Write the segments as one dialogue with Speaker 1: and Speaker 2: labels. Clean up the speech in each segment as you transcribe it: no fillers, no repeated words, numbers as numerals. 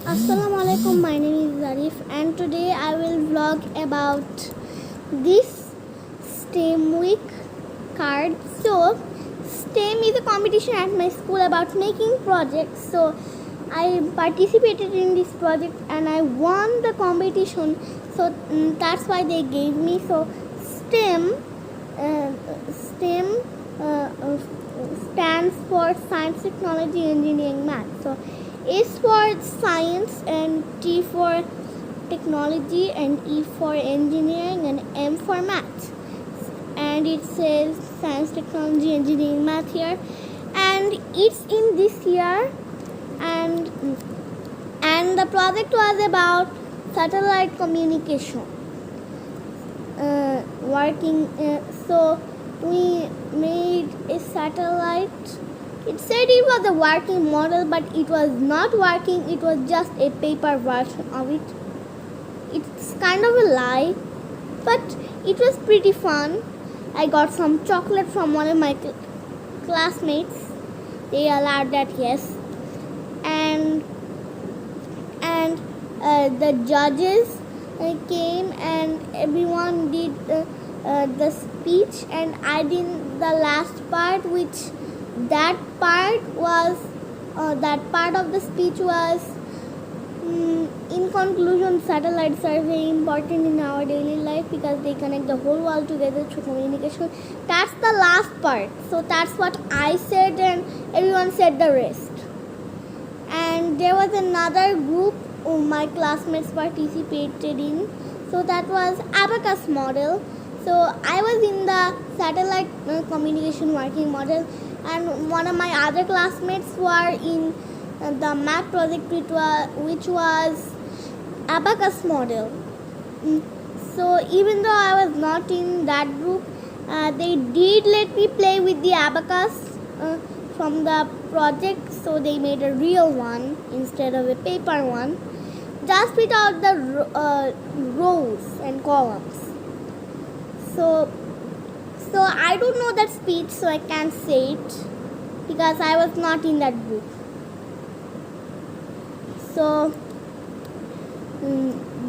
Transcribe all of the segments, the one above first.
Speaker 1: Assalamu alaikum, my name is Zarif and today I will vlog about this STEM week card. So STEM is a competition at my school about making projects. So I participated in this project and I won the competition. So that's why they gave me. So STEM stands for Science, Technology, Engineering, Math. So S for Science and T for Technology and E for Engineering and M for Math. And it says Science, Technology, Engineering, Math here. And it's in this year. And the project was about satellite communication. So we made a satellite. It said it was a working model, but it was not working. It was just a paper version of it. It's kind of a lie, but it was pretty fun. I got some chocolate from one of my classmates. They allowed that, yes. And the judges came and everyone did the speech, and I did the last part, which that part of the speech was in conclusion, satellites are very important in our daily life because they connect the whole world together through communication. That's the last part. So that's what I said and everyone said the rest. And there was another group my classmates participated in. So that was Abacus model. So I was in the satellite communication working model, and one of my other classmates were in the math project, which was Abacus model. So even though I was not in that group, they did let me play with the abacus from the project. So they made a real one instead of a paper one, just without the rows and columns. So I don't know that speech, so I can't say it because I was not in that group. So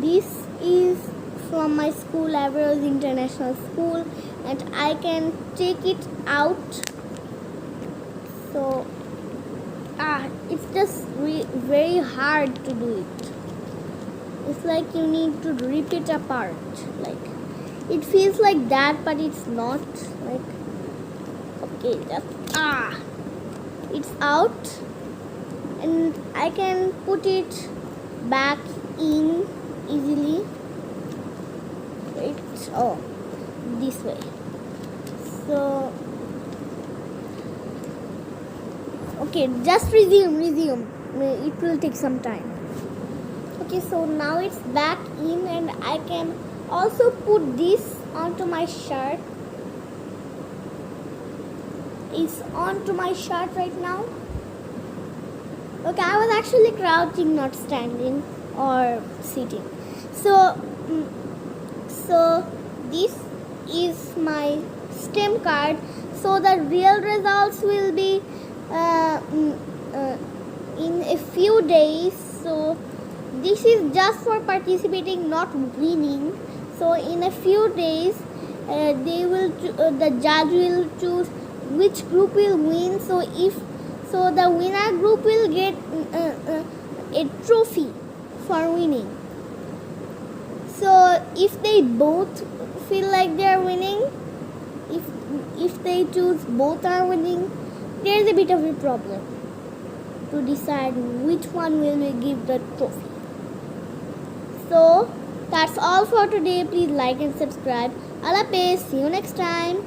Speaker 1: this is from my school, Averroes International School, and I can take it out. So it's just very hard to do it. It's like you need to rip it apart. Like it feels like that, but it's not. Like okay, just it's out, and I can put it back in easily. Wait, this way. So okay, just resume. It will take some time. Okay, so now it's back in, and I can also put this onto my shirt. It's onto my shirt right now. Okay, I was actually crouching, not standing or sitting. So this is my STEM card. So the real results will be in a few days. So this is just for participating, not winning. So in a few days, the judge will choose which group will win. So the winner group will get a trophy for winning. So if they both feel like they are winning, if they choose both are winning, there is a bit of a problem to decide which one will we give the trophy. So that's all for today. Please like and subscribe. Allah Hafiz. See you next time.